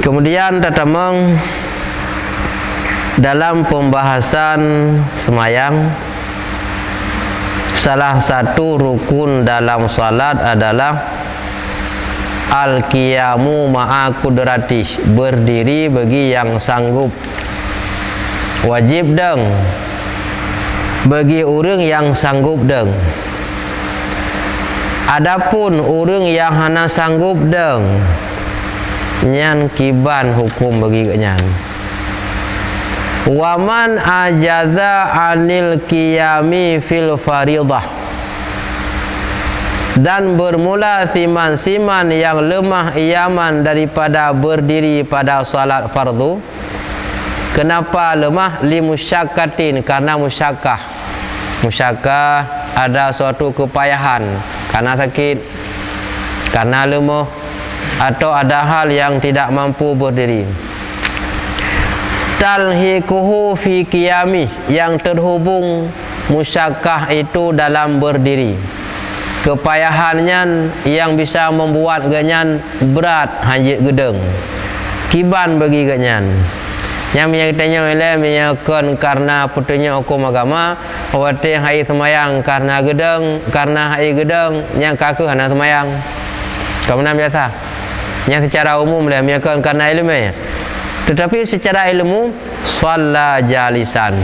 Kemudian tatamang dalam pembahasan semayang, salah satu rukun dalam salat adalah al-qiyamu ma'a qudrati, berdiri bagi yang sanggup. Wajib deng bagi orang yang sanggup deng. Adapun orang yang hana sanggup deng, nyan kiban hukum bagi nyan. Waman ajaza anil qiyami fil faridah, dan bermula siman-siman yang lemah iyaman daripada berdiri pada salat fardu. Kenapa lemah? Li musyakkatin, karena musyakkah. Musyakkah ada suatu kepayahan, karena sakit, karena lemah, atau ada hal yang tidak mampu berdiri. Talhiquhu fi qiyami, yang terhubung musyakkah itu dalam berdiri. Kepayahannya yang bisa membuat ganyan berat hanjit gedeng. Kiban bagi ganyan. Yang menyertanya oleh menyakon karena putunya hukum agama, wati hai semayang karena gedeng, karena hai gedeng, yang kaku hana semayang. Kemudian biasa. Yang secara umum lah menyakon karena ilmu. Tetapi secara ilmu, shalla jalisan,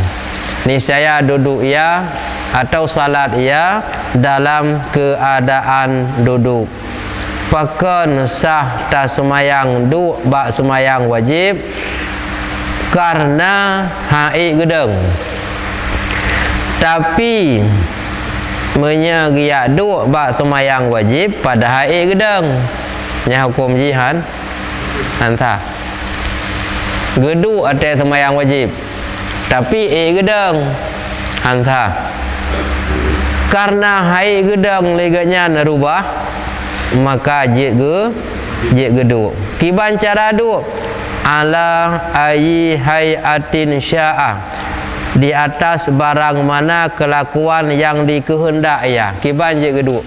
niscaya duduk ia atau salat ia dalam keadaan duduk. Pakan sah tak semayang duk bak semayang wajib karena haid gedeng. Tapi menyegiak duk bak semayang wajib pada haid gedeng, nya hukum jihad antah geduk atas semayang wajib, tapi gedeng antah karena haid gedeng leganya nerubah, maka jik geduk. Kiban cara duk ala ayi hayatin sya'a, di atas barang mana kelakuan yang dikehendak ya. Kiban jik geduk.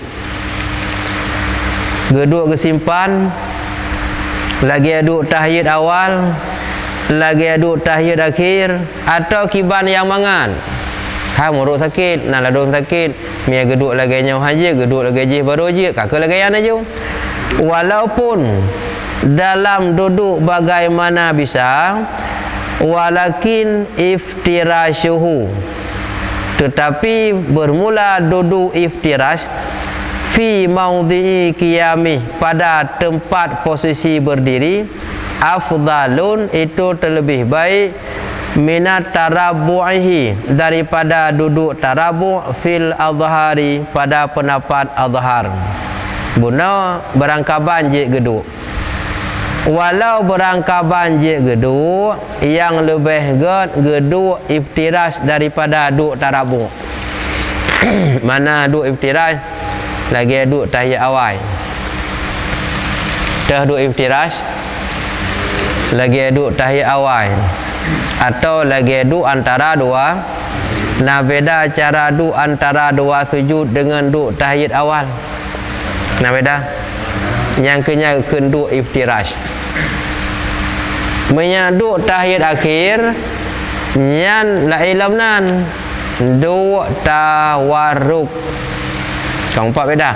Geduk kesimpan, lagi aduk tahiyat awal, lagi aduk tahiyat akhir, atau kiban yang mangan. Ha muruk sakit, nak ladung sakit, mia geduk lagi nyau haji, geduk lagi jih baru je, kakak lagi yang aja. Walaupun dalam duduk bagaimana bisa, walakin iftirashuhu, tetapi bermula duduk iftiras fi maudhi'i qiyami, pada tempat posisi berdiri, afdalun, itu terlebih baik, minat tarabbu'ihi, daripada duduk tarabu' fil adhari, pada pendapat adhar. Buna berangkaban jik geduk. Walau berangkaban jik geduk, yang lebih geduk iftiras daripada duduk tarabu'. Mana duduk iftiras? Lagi duduk tahiyat awal, dah duduk iftiras, lagi duduk tahiyat awal, atau lagi duduk antara dua. Nah, beda cara duduk antara dua sujud dengan duduk tahiyat awal. Nah, beda. Yang kena duduk iftiras. Menyaduk tahiyat akhir, nyan la ilamnan duduk tawarruk. Keempat beda.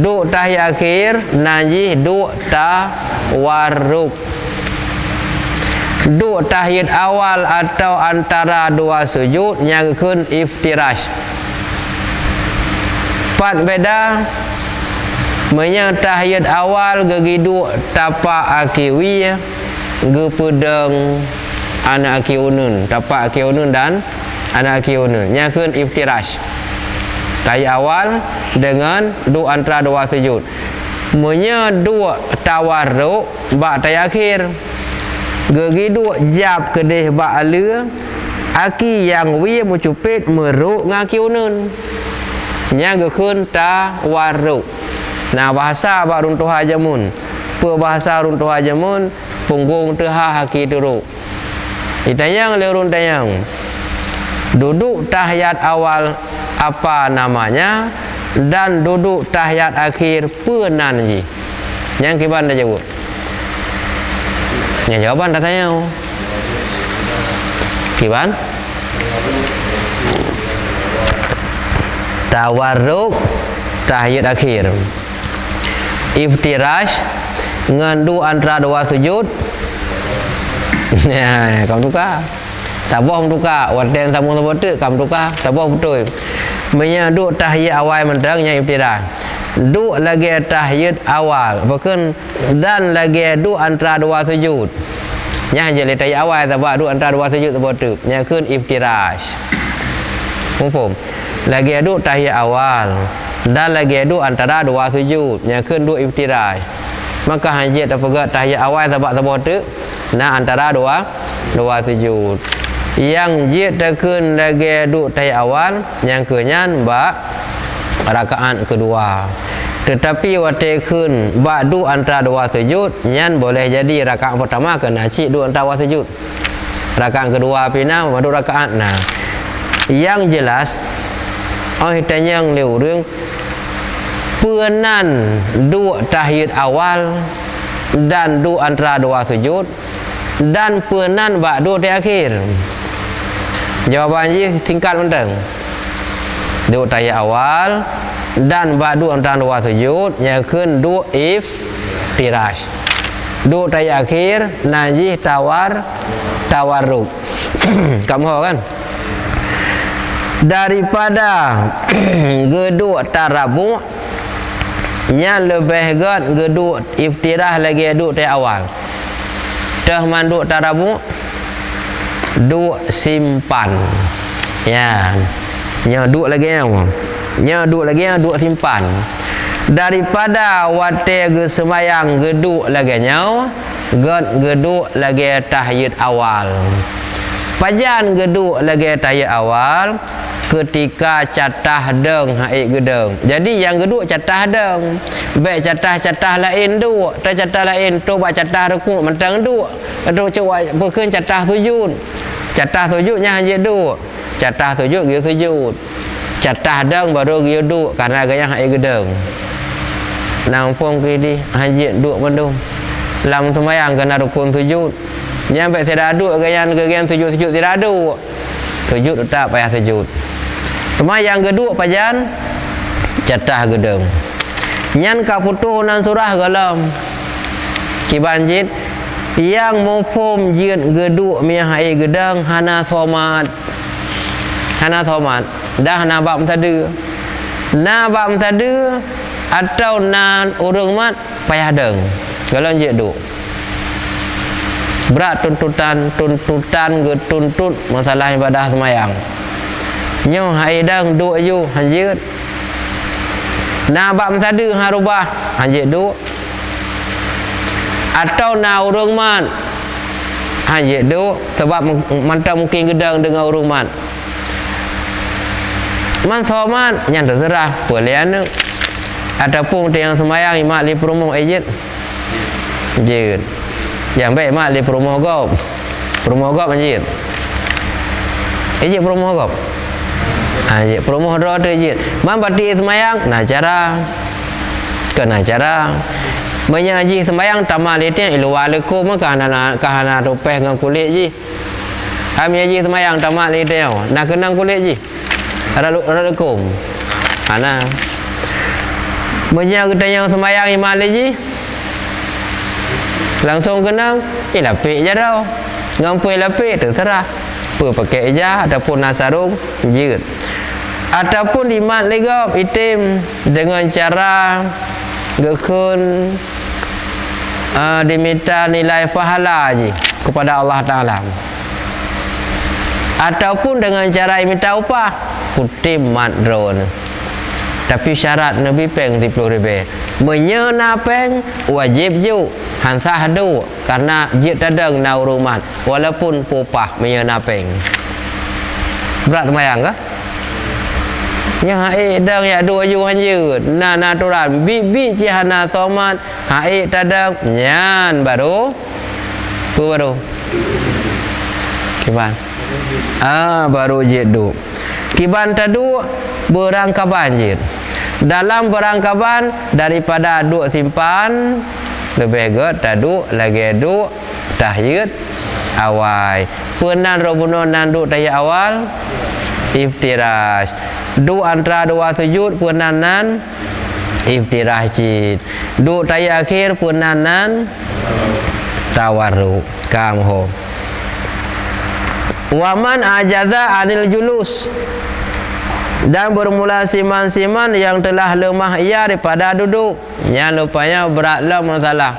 Duk tahiyat akhir, najih duk tawarruk. Duk tahiyat awal atau antara dua sujud, nyangkun iftiras. Empat beda. Menya tahiyat awal gegiduk tapak akiwi, gepedeng anak aki unun, tapak aki unun dan anak aki unun, nyangkun iftiras. Tahiyat awal dengan duk antara dua sujud. Menya duk tawarruk bak tahiyat akhir, gegi duk jab kedih bak ala, aki yang wi mencupit meruk ngaki unun, nya gekun tawarruk. Nah, bahasa bak runtuh ajamun, bahasa runtuh ajamun, punggung tehah haki turuk. Ditanyang lerun tanyang, duduk tahiyat awal apa namanya, dan duduk tahiyat akhir penanji. Yang kiban dah jawab. Ya jawaban datanya. Kiban? Tawarruk tahiyat akhir. Iftirash ngandu antara dua sujud. Ya, kamu tukar. Tabah tukar. Waten tamu betul kamu tukar. Tabah betul. Menyaduk tahiyat awal mendang yang iftirash. Duk lagi tahiyat awal bahkan dan lagi duk antara dua sujud nya jadi tahiyat awal tabak duk antara dua sujud betul nya kun iftirash faham lagi duk tahiyat awal dan lagi duk antara dua sujud nya kun duk iftirash maka hanya apa tahiyat awal tabak betul nah antara dua sujud yang je takun lagi duk tahiyat awal yang kenyan ba rakaat kedua. Tetapi watekun ba'du antara dua sujud nyan boleh jadi rakaat pertama kena cik dua antara dua sujud. Rakaat kedua pina madu rakaat. Nah, yang jelas tanya yang liurung penan dua tahiyat awal dan dua antara dua sujud dan penan ba'du di akhir. Jawabannya singkat mentang. Dua tahiyat awal dan ba'du antara dua sujud yakun dua iftirash. Dua tahiyat akhir najih tawarruk. Kamu tahu kan? Daripada geduk tarabu nya lebih god geduk iftirash lagi duk tahiyat awal. Dah manduk tarabu duk simpan. Ya. Nya duk lagi nya duk lagi duk simpan. Daripada wate ge semayang geduk lagi nya geduk lagi tahiyat awal. Pajan geduk lagi tahiyat awal ketika catah deng haik gedeng. Jadi yang geduk catah deng. Baik catah lain duk, catah lain tu ba catah rukuk mentang duk. Duk cuba bukan catah sujud. Catah sujudnya hanya duk. Catah sujud dia sujud. Catah deng baru dia duk karena gaya haik gedeng. Nampung kidi hajit duk mendung. Lam sembahyang kena rukun sujud. Jangan baik tidak duk gaya sujud tidak duk. Sujud tak payah sujud. Sembahyang geduk pajan catah gedeng. Nyan kaputuh nan surah galam. Kibanjit yang mufum jin geduk mi haik gedeng hana somat. Hana somat dah na bab tadi atau na urang mat payah deng kalau je duk berat tuntutan getuntut masalah ibadah semayang nyo hai deng duk aju hanjit na bab tadi harubah hanjit duk atau na urang mat hanjit duk sebab mantap mungkin gedang dengan urang mat man somat yang terserah boleh anu ataupun yang semayang imak li promo ejit jid yang baik mak li promo gop anjir ejit promo gop anjir promo ro tu ejit man bati semayang nah cara kena cara menyaji semayang tamal itu ilwalikum kahana topeh dengan kulit ji kami haji semayang tamal itu nak kenang kulit ji Assalamualaikum. Ana. Menyak kita yang semayang imam lagi. Langsung kenang, lapik je dah. Ngampui lapik terserah. Apa pakai ijah ataupun nasarung jid. Ataupun imat legap itim dengan cara gekun diminta nilai pahala je kepada Allah Taala. Ataupun dengan cara minta upah kutim madron. Tapi syarat Nabi peng 10,000. Menyena peng wajib ju hansah du karena jid tadang na urumat walaupun popah menyena peng. Berat semayang ke? Nya hae dang ya du aju hanjut. Na natural bibi cihana somat hae tadang nyan baru kiban. Baru jid du. Kiban tadu berangkaban jid. Dalam berangkaban daripada duk simpan lebih get tadu lagi du tahiyat awal penan robuno nandu tahiyat awal iftirash du antara dua sujud penanan iftirash jid du tahiyat akhir penanan tawarruk kamho waman ajaza anil julus dan bermula siman-siman yang telah lemah ia daripada duduk yang lupanya beratlah masalah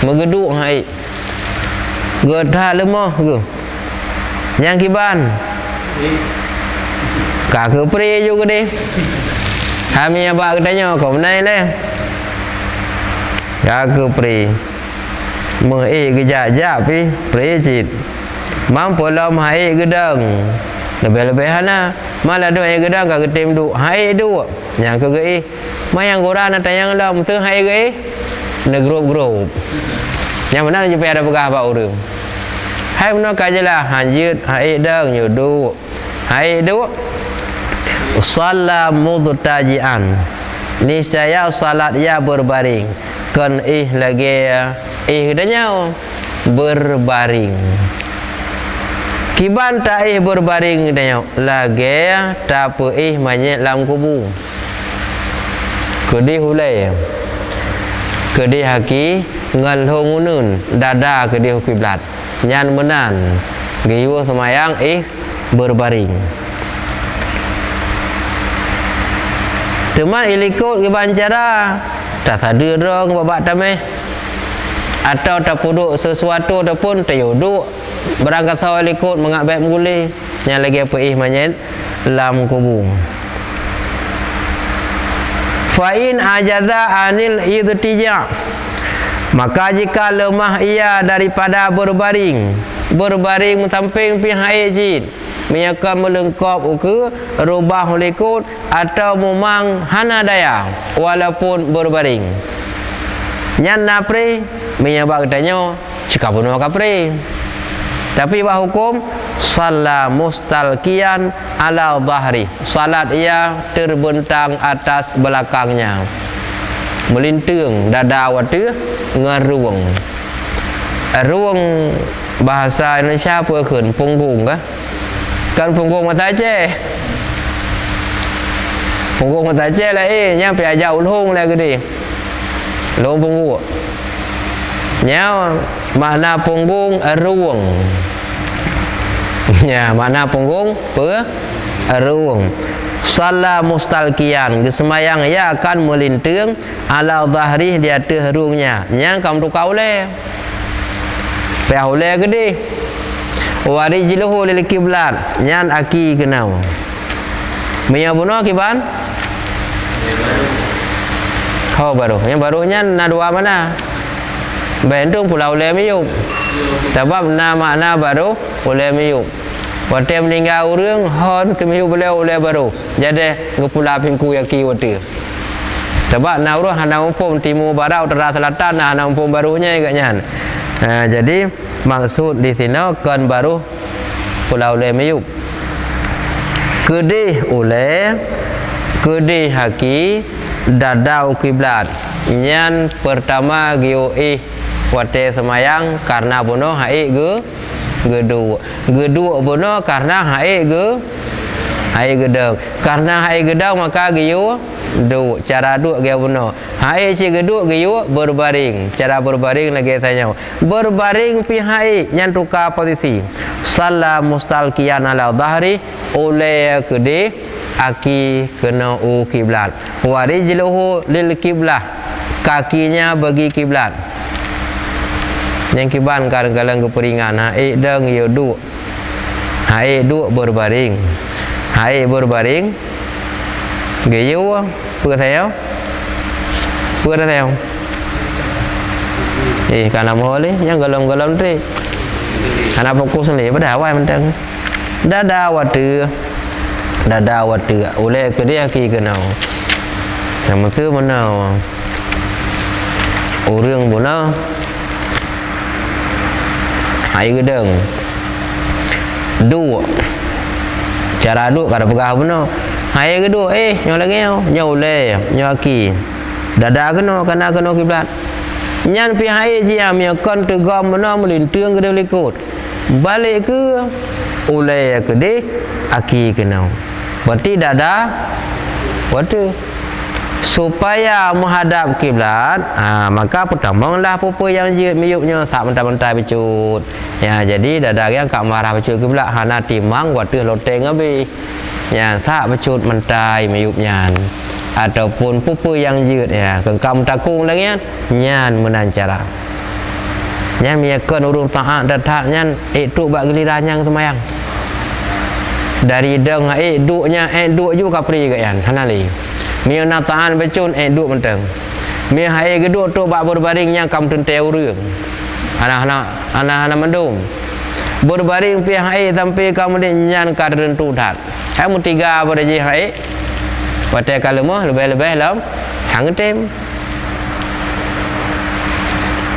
megeduk hai getah lemah ke yang kiban kak kepri juga deh kami abak katanya kau menai leh kak kepri kejap-jap pri cit mampu lam hai gedang lebih-lebihan lah malah duk yang gedang kat ketim duk hai duk yang ke gei mayang korang nak tayang lam tu hai gei na grup yang mana je ada pegah ba urang hai mana kajalah hanjut hai dang yo duk hai duk salat mudtajian niscaya salat ia berbaring kan lagi katanya berbaring kiban taih berbaring katanya lagi tapu manyet lam kubu kedih hulai kedih haki ngalhong unun dada kedih kiblat nyan menan giyu semayang berbaring teman ilikut kiban cara tak ada dong babak tameh atau tak puduk sesuatu ataupun tayuduk berangkat sawal ikut mengabek mengguli yang lagi apa manyet lam kubu fa'in ajaza anil idtija maka jika lemah ia daripada berbaring samping pihak jid menyaka melengkap ke rubah likut atau memang hana daya walaupun berbaring nyan napre menyabak katanya sikapuno kapre tapi bah hukum salat mustalqiyan ala dhahri salat ia terbentang atas belakangnya melintung dada watu ngeruang ruang bahasa Indonesia apa kan punggung kah kan punggung mata Aceh punggung mata Aceh lah nya pi aja ulhung lah gede long punggung nya makna punggung ruang ya makna punggung ruang salat mustalqiyan semayang ia akan melintung ala dhahri di atas ruangnya yang kamu tukau le pahule gede warijluhu lil kiblat nyan aki kenau menyabuna kiban baru yang barunya na dua mana bentung pulau le miyuk sebab makna baru oleh miyuk waktu meninggal orang hon kemiyuk beliau oleh baru jadi ngepula pingku yaki waktu sebab na orang hana umpum timur barat utara selatan hana umpum barunya agaknya jadi maksud di sini kan baru pulau le miyuk kedih oleh kedih haki dadau kiblat nyan pertama giu wate semayang karena bono haik gedua bono karena haik gedang karena haik gedang maka giu du cara du ge bono haik ci geduk giu berbaring cara berbaring lagi tanya berbaring pi haik nyan tukar posisi salat mustalqiyan ala dhahri oleh kedih aki kena kiblat warijluhu lil kiblah kakinya bagi kiblat yang kiban kadang-kadang keperingan haik dang yo du haik du berbaring haik berbaring geyu pưa theo karena mohli yang galom-galom tri karena fokus ni pada awal mentang dada watu oleh ke dia ki kenau yang mesti menau orang bona hai gedeng dua cara duk kada pegah beno hai gedu nyo lagi nyo le nyo aki dada kena kiblat nyan pi hai ji am ya kon tegam mana melintung ke delikut balik ke ulai ke de aki kena berarti dada waktu supaya menghadap kiblat maka pertamalah apa yang je miyuknya tak mentah-mentah becut ya jadi dada yang kak marah becut kiblat hana timang waktu loteng habis ya tak becut mentai miyuknya ataupun pupu yang je ya kengkam takung lagi nyan menancara nyan miyakan urung taat datak nyan itu bak geliranya semayang dari deng duknya duk juga kapri ke yan hanali mia nak tahan becun duk menteng mia hai geduk tu bak berbaringnya kam tenteu reung anak mendung berbaring pi hai sampai kamu nyan kadren tu dat hai mu tiga pada ji hai pada kalau mah lebih-lebih lam hang tem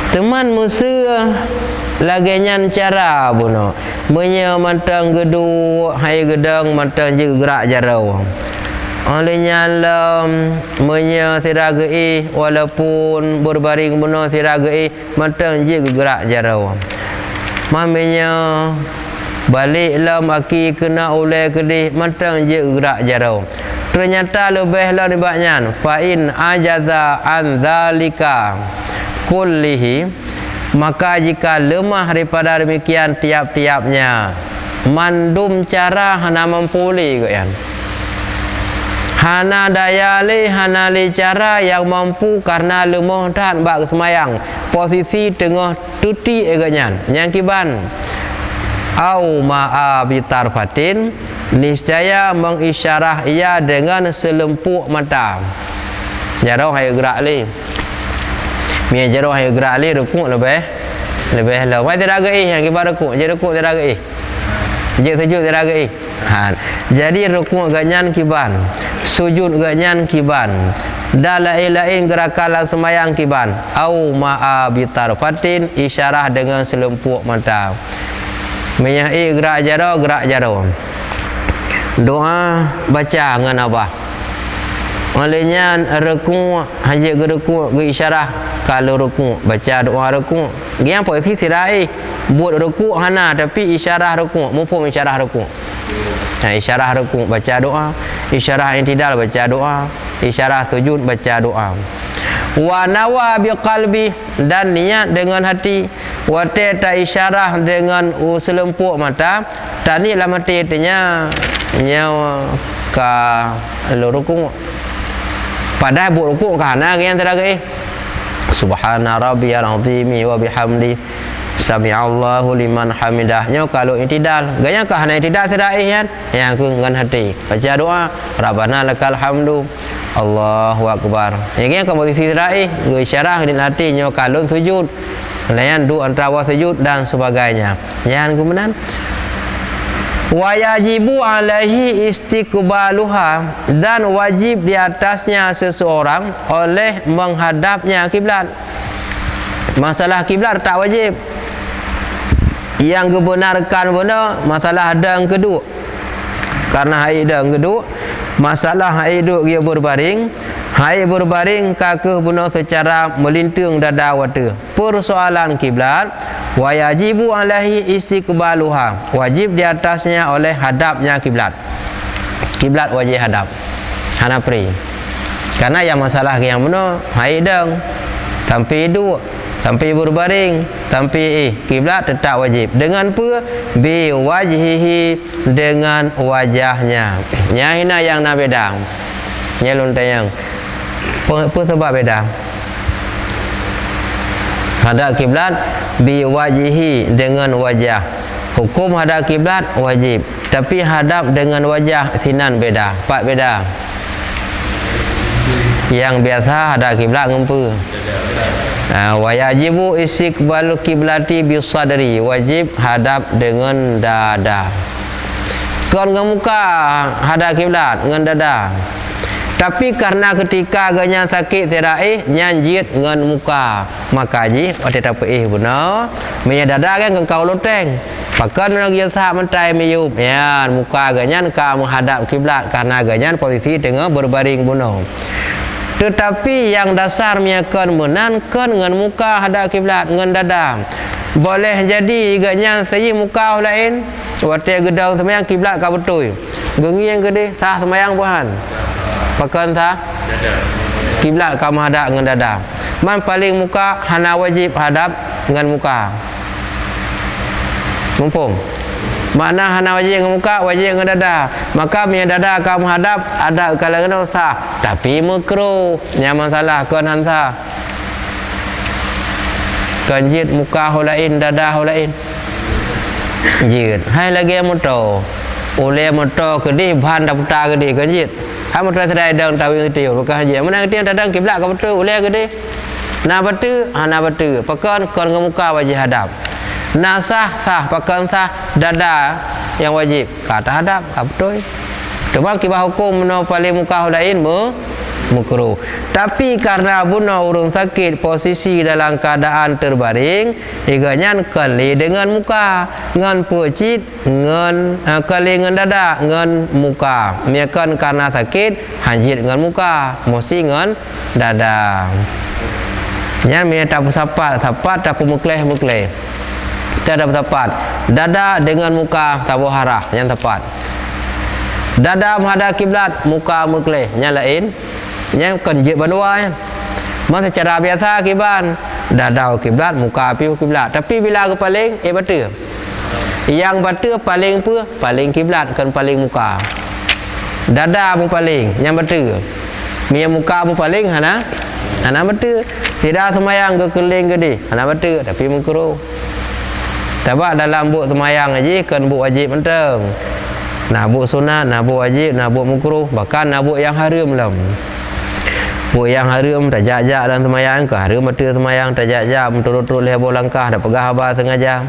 teman musuh lagi nyan cara buno menya mantang geduk hai gedang mantang je gerak jarau olehnya lam menya tiragai walaupun berbaring bunuh tiragai mantang je gerak jarau mamanya balik lam aki kena oleh kedih mantang je gerak jarau ternyata lebih lah dibaknyan fa in ajaza an zalika kullihi maka jika lemah daripada demikian tiap-tiapnya mandum cara hana mampuli ke yan hana dayali hana li cara yang mampu karena lemah dan bak semayang posisi tengah tuti eganyan yang kiban au ma'a bitarfatin niscaya mengisyarah ia dengan selempuk mata jarau hai gerak li mia jarau hai gerak li rukuk lebih lah mai tidak gai yang kiban rukuk je rukuk tidak gai je sujud tidak gai jadi rukuk ganyan kiban sujud ganyan kiban dan lain-lain gerakan semayang kiban au ma'a bitarfatin isyarah dengan selempuk mata menyai gerak jarau doa baca dengan apa olehnya rukuk haji gerukuk ge isyarah kalau rukuk baca doa rukuk yang posisi sirai buat rukuk hana tapi isyarah rukuk mumpung isyarah rukuk isyarah rukuk baca doa isyarah intidal baca doa isyarah sujud baca doa wa nawa biqalbi dan niat dengan hati wa ta isyarah dengan selempuk mata tadi lah mati artinya nyawa ka rukuk padahal buat rukuk kana yang teragai subhana rabbiyal azim wa bihamdi sami'allahu liman hamidahnya kalau intidal gaya kah hana intidal teraih kan yang aku dengan hati baca doa rabbana lakal hamdu Allahu akbar yang kamu posisi teraih isyarah di hatinya kalau sujud layan doa antara sujud dan sebagainya yang kemudian wa yajibu alaihi istiqbaluha dan wajib di atasnya seseorang oleh menghadapnya kiblat masalah kiblat tak wajib yang kebenarkan benar masalah ada yang kedua karena hai ada yang kedua masalah hai duk dia berbaring hai berbaring kakeh benar secara melintung dada wata persoalan kiblat wa yajibu alaihi istiqbaluha wajib di atasnya oleh hadapnya kiblat wajib hadap hana pri karena yang masalah yang benar hai dang sampai duk sampai berbaring sampai kiblat tetap wajib dengan apa bi wajhihi dengan wajahnya nyahina yang na beda nyelun tayang apa sebab beda hadap kiblat bi wajhihi dengan wajah hukum hadap kiblat wajib tapi hadap dengan wajah sinan beda pak beda yang biasa hadap kiblat ngempu wa yajibu istiqbalu kiblati bisadri wajib hadap dengan dada kon muka hadap kiblat dengan dada tapi karena ketika agaknya sakit tirai nyanjit dengan muka maka ji waktu tak benar punya dada kan kau loteng pakan lagi sah mentai miyup ya muka agaknya kau menghadap kiblat karena agaknya posisi tengah berbaring bunuh Tetapi yang dasar miakan menankan dengan muka hadap kiblat dengan dada. Boleh jadi iganya sayi muka lain waktu gedau semayang kiblat ka betul. Gengiang gede sah semayang buhan. Pakan sah kiblat ka menghadap dengan dada. Man paling muka hana wajib hadap dengan muka. Mumpung mana hana wajib dengan muka, wajib dengan dada. Maka punya dada akan menghadap ada kalau sah. Tapi makruh. Yang masalah kan hansa. Kan jid muka holain, dada holain. Jid. Hai lagi motor. Oleh motor gede bahan dah putar gede kan jid. Hai motor sedai daun tawing itu bukan haji. Mana gede dadang kiblat ke betul oleh gede. Nah betul, hana betul. Pakan kan dengan muka wajib hadap. Nah sah pakan sah dada yang wajib kata hadap betul. Cuma kibah hukum no paling muka lain makruh. Tapi karena bunuh urung sakit posisi dalam keadaan terbaring, iganya kali dengan muka, ngan pecit, ngan kali dengan dada, ngan muka. Miakan karena sakit hajit dengan muka, mesti ngan dada. Yang mia tak sapat tak pemukleh. Tidak tepat. Dada dengan muka tabuh harah yang tepat. Dada menghadap kiblat, muka mukleh yang lain. Yang kenjit bandua. Masa secara biasa kiban dada kiblat, muka api kiblat. Tapi bila ke paling betul. Yang betul paling apa? Paling kiblat kan paling muka. Dada pun paling yang betul. Mia muka pun paling hana betul. Sida semayang ke keling gede, hana betul tapi makruh. Sebab dalam buk semayang haji kan buk wajib menteng. Nak buk sunat, nak buk wajib, nak buk makruh, bahkan nak buk yang haram lah. Buk yang haram tak jak-jak dalam semayang ke haram betul semayang tak jak-jak turut-turut leher langkah dak pegah habar sengaja.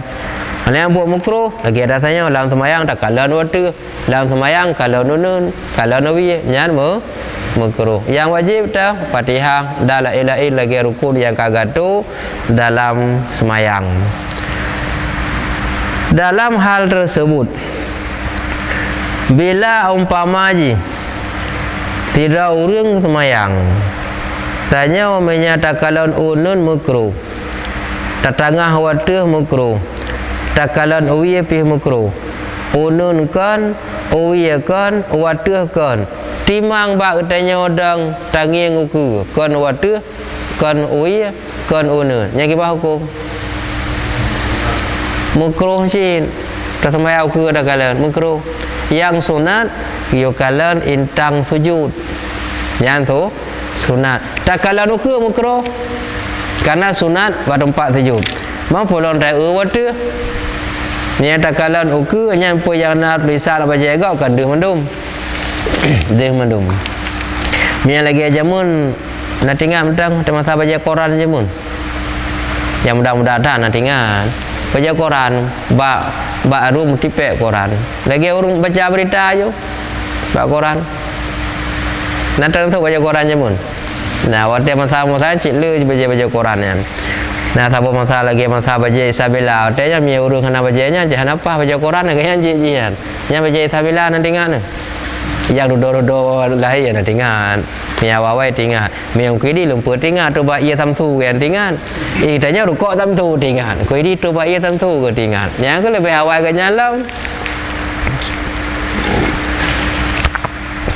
Kalau yang buk makruh lagi ada tanya dalam semayang tak kalan waktu. Dalam semayang kalau nunun, kalau nawi nyan makruh. Yang wajib dah Fatihah, dah la ilaha illallah lagi rukun yang kagak tu dalam semayang. Dalam hal tersebut bila umpama haji tidak urang semayang tanya menyatakan unun makruh tatangah wateh makruh takalan uwiye pih makruh unun kan uwiye kan wateh kan timang bak tanya odang tangi nguku kan wateh kan uwiye kan unun yang kibah hukum makruh sih tak semayang ke dah kalian makruh. Yang sunat yo kalian intang sujud yang tu sunat tak kalian ke makruh karena sunat pada tempat sujud mau polong rai waktu ni tak kalian ke yang apa yang nak tulisan apa jaga kan dia mendum ni lagi jamun nak tinggal mentang masa baca Quran jamun yang mudah-mudahan nak tinggal baca Quran baru mutipek Quran lagi orang baca berita aja baca Quran nanti untuk baca Quran je pun nah waktu masa-masa cik le baca Quran kan nah siapa masa lagi masa baca Isabila waktu yang dia urung kena bacanya jangan apa baca Quran lagi yang cik kan yang baca Isabila nanti kan yang rudo-rudo lahir nanti kan Mia wawai tinggal, mia kiri lumpur tinggal, tu bak ia samsu kan tinggal. Tanya rukuk samsu tinggal, kiri tu bak ia samsu ke tinggal. Yang ke lebih awal ke nyalam.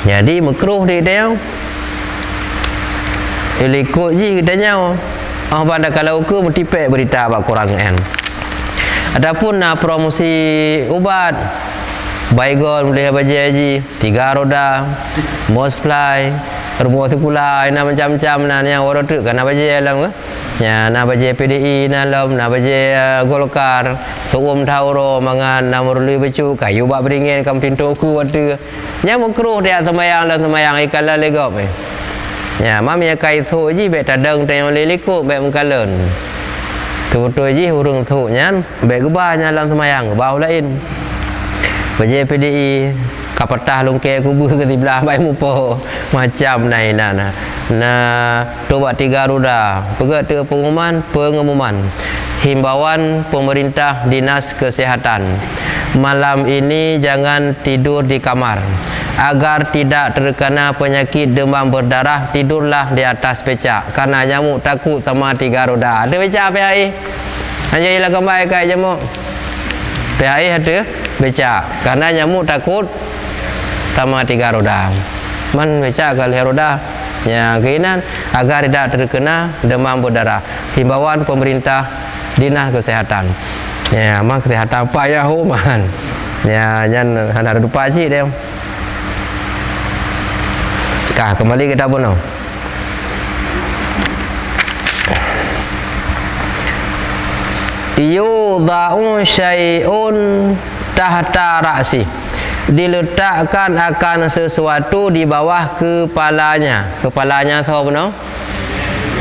Jadi makruh dia. Ikut je katanya. Orang pada kalau ke mutipek berita bak Quran kan. Adapun nak promosi ubat baygon boleh baca haji 3 roda mosply rumah sekolah nak macam-macam nak yang orang tu kan nak baca dalam ke ya nak baca PDI dalam nak baca Golkar seum tauro mangan nak meruli becu kayu bak beringin kam tinto ku waktu nya makruh dia semayang dan semayang ikala legop ya mami kai thu ji be tadang tayong lilikuk be mengkalon tu ji urung thu nyan be gebah dalam semayang bau lain baca PDI kapatah lungke kubur ke sebelah baik mupo macam nah coba 3 roda pegat pengumuman himbauan pemerintah dinas kesehatan malam ini jangan tidur di kamar agar tidak terkena penyakit demam berdarah, tidurlah di atas becak. Karena nyamuk takut sama 3 roda. Ada becak PAI? Hanya ialah kembali kat nyamuk. PAI ada becak. Karena nyamuk takut sama 3 roda. Man becak kali roda. Ya, keinginan agar tidak terkena demam berdarah. Himbauan pemerintah Dinas Kesehatan. Ya, mak kesehatan payah man. Ya, jangan ada lupa cik dia. Kembali kita bunuh. Yudha'u syai'un tahta ra'si. Diletakkan akan sesuatu di bawah kepalanya. Kepalanya tahu benar?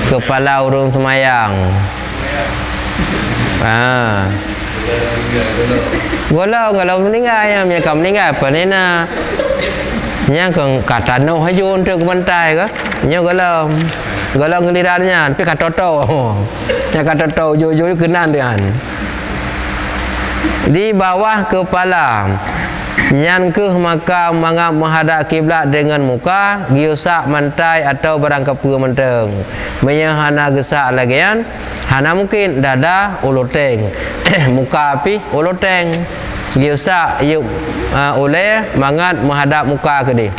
Kepala urung semayang. Kalau meninggal ya, mereka meninggal apa ni na? Nya kata no haju untuk kebantai ke? Nya kalau ngelirannya, tapi kata to. Nya kata to jujur kenan dengan. Di bawah kepala. Nyan ke maka mangap menghadap kiblat dengan muka, giusak mantai atau barang kepu menteng. Menyahana gesak lagian, hana mungkin dada uluteng. Muka api uluteng. Giusak oleh mangat menghadap muka ke dia.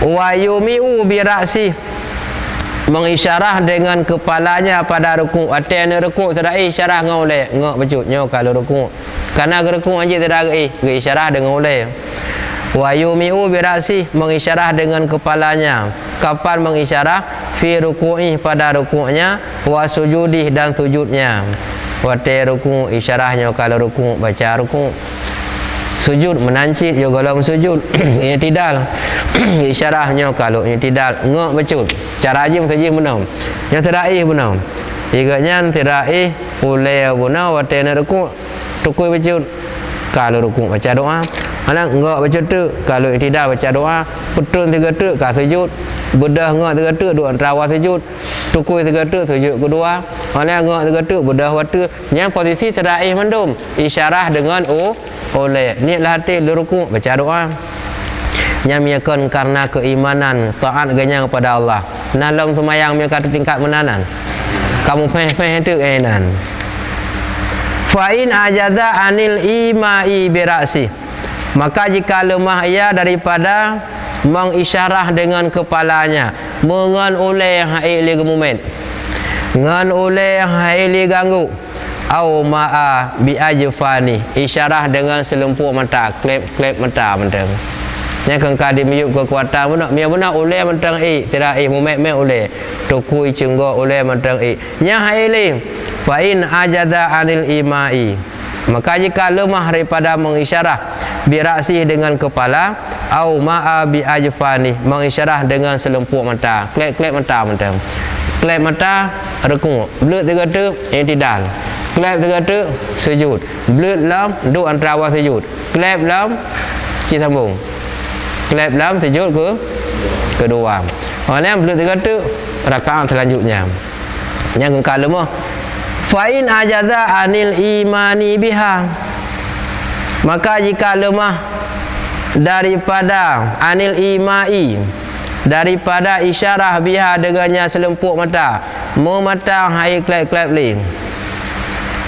Wa yumi'u bi ra'si, mengisyarah dengan kepalanya pada rukuk. Atene rukuk tidak isyarah ngau oleh ngak bacutnya kalau rukuk. Karena rukuk aja tidak isyarah dengan oleh. Wa yumi'u bi ra'si, mengisyarah dengan kepalanya. Kapan mengisyarah? Fi ruku'i, pada rukuknya, wa sujudih, dan sujudnya. Wa te rukuk isyarahnya kalau rukuk, baca rukuk. Sujud menancit juga dalam sujud. I'tidal isyarahnya kalau i'tidal ngak becut. Cara ajim saja benar. Yang terakhir benar. Iganya terakhir ulai benar wa te rukuk tukui becut. Kalau rukuk baca doa. Anak ngak becut tu kalau i'tidal baca doa. Putun 3 tu ka sujud. Bedah ngak 3 tu doa antara sujud. Tukui 3 tu sujud kedua. Anak ngak 3 tu bedah waktu. Yang posisi terakhir mendum. Isyarah dengan oleh niatlah hati rukuk baca doa. Yang miakan karena keimanan taat ganyang kepada Allah. Nalong semayang miakan tingkat menanan. Kamu peh-peh itu enan. Fa in ajada anil imai bi ra'si, maka jika lemah ia daripada mengisyarah dengan kepalanya, mengan oleh haili gemumet, ngan oleh haili ganggu, au ma'a bi ajfani, isyarah dengan selempuk mata, klep mata mentang. Nya kengka di miyup kekuatan benak, mia benak oleh mentang tidak mumet oleh. Tukui cenggo oleh mentang nya haili fa in ajada anil imai, maka jika lemah daripada mengisyarah bi ra'si dengan kepala, au ma'a bi ajfani, mengisyarah dengan selempuk mata, klep mata mentang. Klep mata rukuk, belut 3 tu i'tidal. Klep 3 tu sujud. Belut lam duk antara sujud. Klep lam sambung. Klep lam sujud ke kedua. Orang belut 3 tu rakaat selanjutnya. Yang kengkal lemah. Fa in ajaza anil imani biha, maka jika lemah daripada anil imai, daripada isyarah biha dengannya selempuk mata, mematang hai klep-klep li,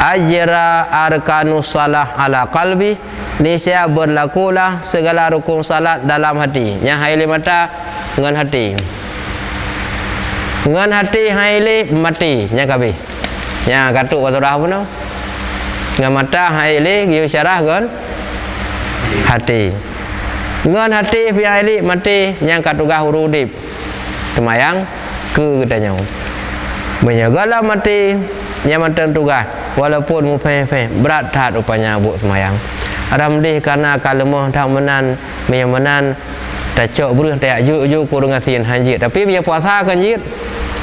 ajra arkanus salah ala qalbi, niscaya berlakulah segala rukun salat dalam hati. Yang haili mata dengan hati, dengan hati haili mati nya kabeh. Nya katuk waturah pun dengan mata haili giu syarah kan hati. Dengan hati pi haili mati yang katugah hurudip. Temayang ke katanya. Menyagalah mati nya mantan tugas walaupun mufe berat tat rupanya buat semayang. Ramdih karena kalemah tak menan menan tak cok beruh tak ju kurang asin hanjit. Tapi dia puasa kan jit.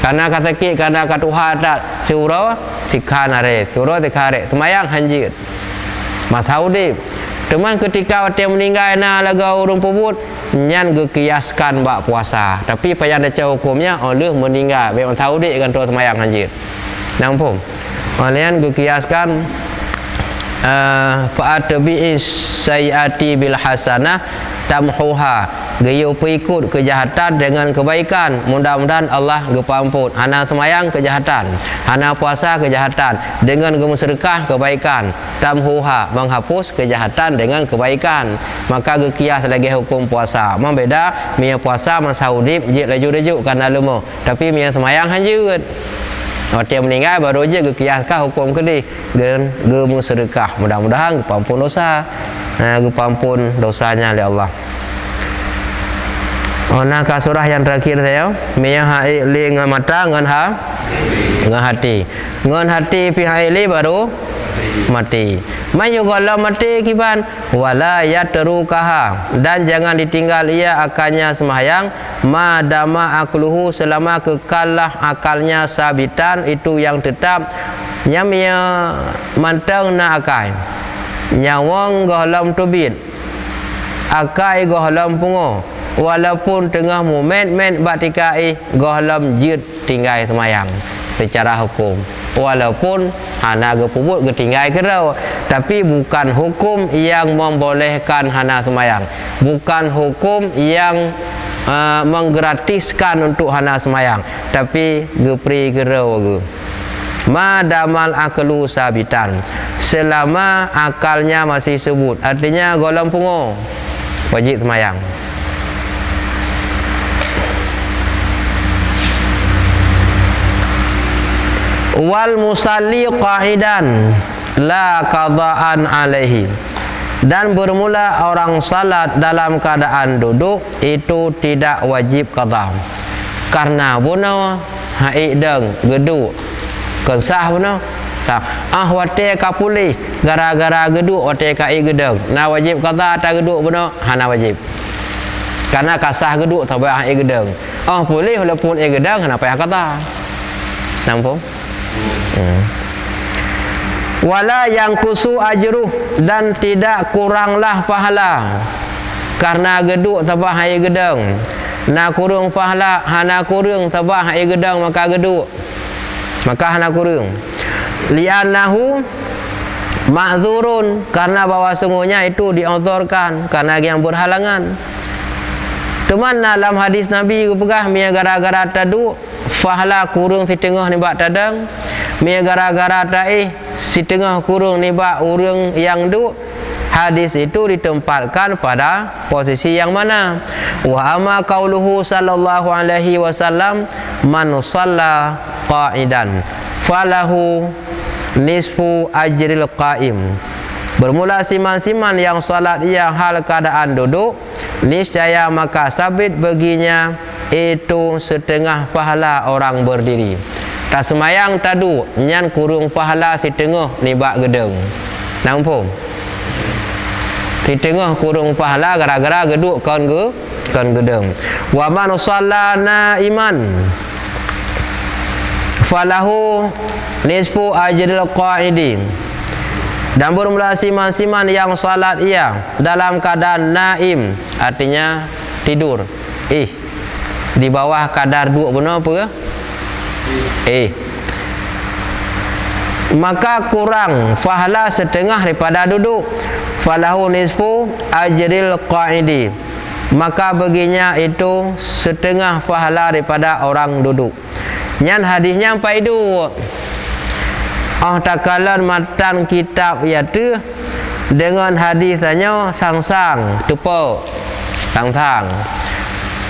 Karena kata sakit, karena katuha tak surau sikhanare, surau sikhare, semayang hanjit. Masaudi. Teman ketika waktu meninggal na laga urung pubut nyan gekiaskan bak puasa. Tapi payah ada hukumnya oleh meninggal. Memang tahu dik kan tu semayang hanjit. Nampak? Kalian gekiaskan fa'atbi'is sayyati bil hasanah, tamhuha gayo pengikut kejahatan dengan kebaikan. Mudah-mudahan Allah gepampun. Hana semayang kejahatan, hana puasa kejahatan, dengan gemusredekah kebaikan. Tamhuha menghapus kejahatan dengan kebaikan. Maka gekias lagi hukum puasa. Membeda mia puasa masa udip je laju-laju kana lemo. Tapi mia semayang hanjut. Orang meninggal baru je gekiaskah hukum kedih dengan gemusredekah. Mudah-mudahan gepampun dosa. Gepampun dosanya oleh Allah. Nah, ka surah yang terakhir saya, mia hai li ngan mata ngan hati. Ngan hati pi hai li baru mati. Mayu kalau mati kiban wala yatrukaha, dan jangan ditinggal ia akannya sembahyang madama akluhu, selama kekalah akalnya sabitan, itu yang tetap nyamia mantang na akai nyawang gohlam tubit akai gohlam pungo, walaupun tengah momen batikai gohlam jid tinggal semayang secara hukum, walaupun hana gepubut getinggai kerau, tapi bukan hukum yang membolehkan hana semayang, bukan hukum yang menggratiskan untuk hana semayang, tapi gepri kerau ge. Madamal aklu sabitan, selama akalnya masih sebut, artinya golam pungo wajib semayang. Wal musalli qa'idan la qada'an alaihi, dan bermula orang salat dalam keadaan duduk itu tidak wajib qada. Karena buno haideng geduk kensah buno wate kapuli gara-gara geduk wate kai gedeng na wajib qada ta geduk buno hana wajib. Karena kasah geduk tak payah gedeng. Boleh walaupun gedeng hana payah qada. Nampak? Wala yang kusu ajruh, dan tidak kuranglah pahala karena geduk tabah hai gedang. Na kurung pahala hana kurung tabah hai gedang maka geduk, maka hana kurung. Li'annahu ma'dzurun, karena bahwa sungguhnya itu diuzurkan karena yang berhalangan. Teman dalam hadis Nabi pegah mia gara-gara tadu pahala kurung setengah ni bak tadang, mia gara-gara taih setengah kurung ni bak urang yang du. Hadis itu ditempatkan pada posisi yang mana? Wa amma qauluhu sallallahu alaihi wasallam man shalla qa'idan falahu nisfu ajril qa'im. Bermula siman-siman yang salat ia hal keadaan duduk, niscaya maka sabit baginya itu setengah pahala orang berdiri. Tak semayang tadu nyan kurung pahala setengah ni bak gedeng. Nampak? Setengah kurung pahala gara-gara geduk kan gedeng. Wa man shallana iman falahu nisfu ajril qa'idi. Dan bermula siman-siman yang salat ia dalam keadaan naim, artinya tidur. Di bawah kadar 2 benar apa ke? Maka kurang pahala setengah daripada duduk. Falahu nisfu ajril qa'idi, maka baginya itu setengah pahala daripada orang duduk. Nyan hadisnya sampai itu. Takalan matan kitab iaitu dengan hadis tanya sang-sang tepuk sang-sang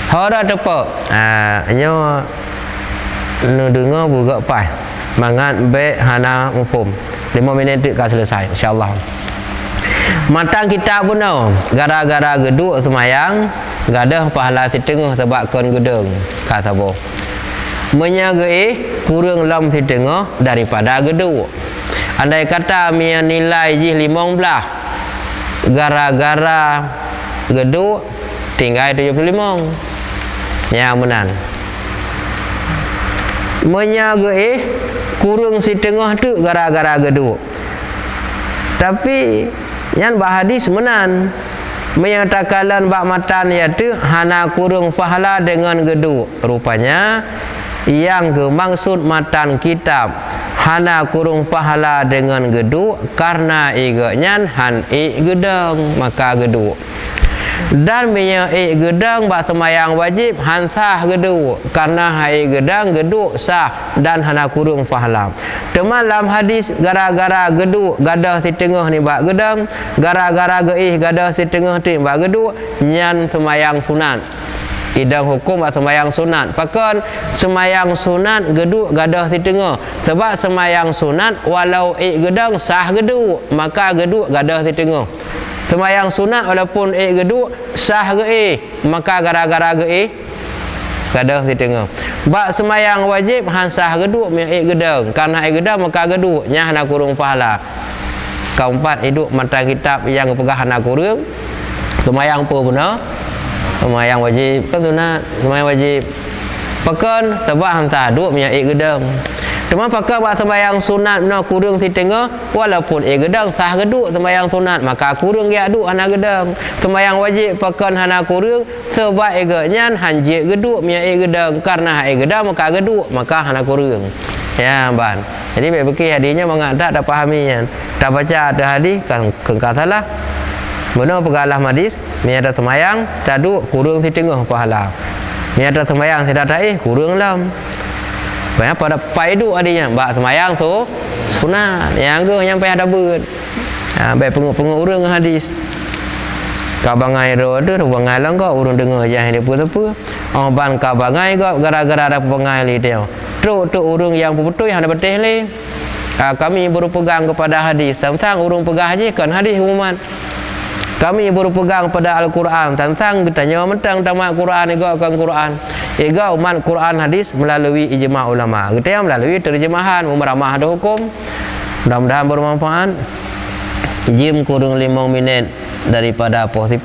hara tepuk nyo nu dengar buka pai mangat be hana umum 5 minit ka selesai insyaallah. Matan kitab pun gara-gara geduk semayang gadah pahala setengah tebakkan gedeng kata boh menyagai kurang lam setengah daripada geduk. Andai kata mia nilai jih 15 gara-gara geduk tinggal 75 ya menan menyagai kurang setengah tu gara-gara geduk. Tapi yang bahadis menan menyatakan bak matan iaitu hana kurung pahala dengan geduk. Rupanya yang maksud matan kitab hana kurung pahala dengan geduk karena igaknya han gedang maka geduk. Dan punya gedang bak semayang wajib hansah geduk karena gedang geduk sah dan hana kurung pahala. Teman dalam hadis gara-gara geduk gadah si tengah ni bak gedang, gara-gara gadah si tengah ni bak geduk nyan semayang sunat. Idang hukum atau semayang sunat. Pakan semayang sunat geduk gadah si tengah. Sebab semayang sunat walau gedang sah geduk, maka geduk gadah si tengah. Semayang sunat walaupun geduk sah maka gara-gara gadah di tengah. Bak semayang wajib hansah geduk gedang. Karena gedang maka geduk nyah nak kurung pahala. Keempat hidup mata kitab yang pegah nak kurung. Semayang apa benar? Semayang wajib kan sunat, semayang wajib. Pekan sebab hansah duk gedang. Cuma pakai buat sembahyang sunat no kurung si tengah walaupun gedang sah geduk sembahyang sunat maka kurung dia duk hana gedang. Sembahyang wajib pakai hana kurung sebab nyan hanjit geduk punya gedang karena gedang maka geduk maka hana kurung. Ya ban. Jadi baik fikir hadisnya mengata tak pahaminya. Tak baca ada hadis kan salah. Benar pegalah hadis ni ada sembahyang tak duk kurung si tengah pahala. Ni ada sembahyang tidak tak kurung lam. Banyak pada paidu adanya bak semayang tu sunat yang ke yang payah dabut baik penguk urang hadis kabangai roda bangai lang kau urang dengar yang dia apa ban kabangai kau gara-gara ada pengai li dia tu urang yang betul yang ada betul li kami berpegang kepada hadis tentang urang pegah je kan hadis umuman kami berpegang pada Al-Quran tentang kita nyawa mentang tamat Quran ego kan Quran ego umat Quran hadis melalui ijma' ulama kita yang melalui terjemahan meramah ada hukum. Mudah-mudahan bermanfaat. Jim kurang 5 minit daripada pos 10.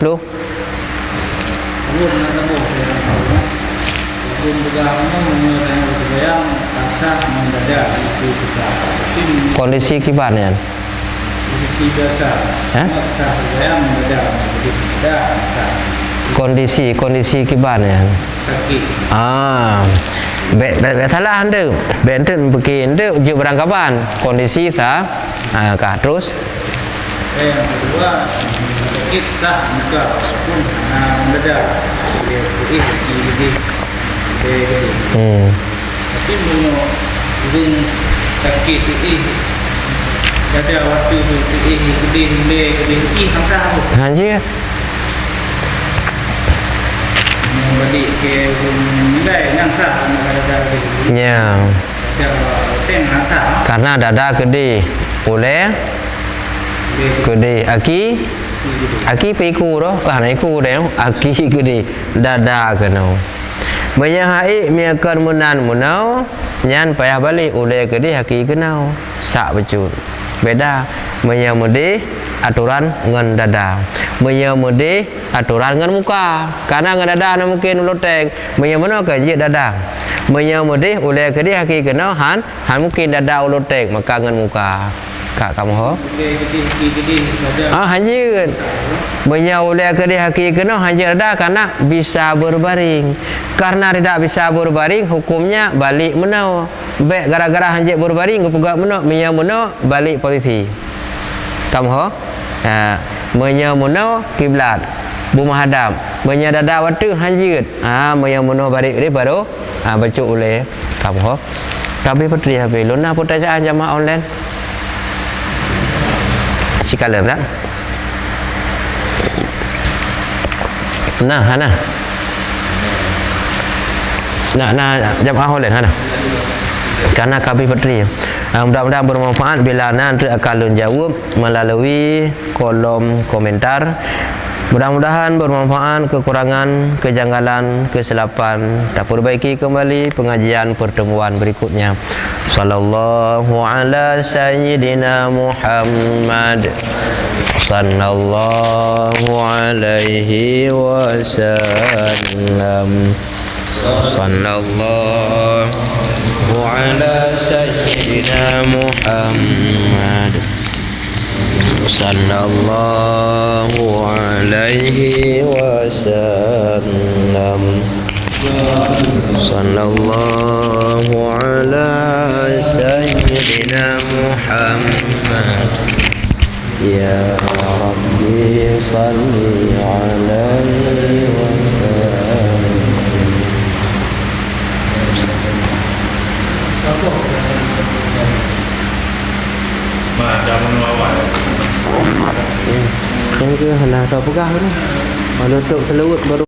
Kondisi kibarnya kondisi kibarnya salah anda benten pergi anda uji beranggapan kondisi tak terus yang kedua sakit tak muka pun mendadak tapi menurut burung sakit ada waktu tu gede anjir balik ke nilai yang sah ya karena dada gede boleh gede aki piku doh iku deh aki gede dada kena banyak hai miakan menau nyan payah balik oleh gede aki kenau sak becut beda menyamudi aturan ngan dada menyamudi aturan ngan muka karena ngan dada na mungkin loteng menyamana kan je dada menyamudi oleh gede aki kenau han mungkin dada loteng maka ngan muka kak kamu ho hanjir menyau oleh gede aki kenau hanjir dada karena bisa berbaring karena tidak bisa berbaring hukumnya balik menau baik gara-gara hanjir berbaring kepegak menau menyau menau balik posisi kamu ho menyau menau kiblat bumah hadam menyau dada waktu hanjir menyau menau balik dia baru baca oleh kamu ho tapi petri habis luna pertanyaan jamaah online sikalam tak nah jamaah online karena kami petri mudah-mudahan bermanfaat bila nanti akan jawab melalui kolom komentar. Mudah-mudahan bermanfaat, kekurangan, kejanggalan, kesilapan dapat perbaiki kembali pengajian pertemuan berikutnya. Sallallahu ala sayyidina Muhammad sallallahu alaihi wasallam. Sallallahu ala sayyidina Muhammad sallallahu alaihi wasallam. Sallallahu ala sayyidina Muhammad Ya Rabbi salli alaihi wasallam. Macam awal. Yang ke hendak tak pegah tu. Kalau tok selawat baru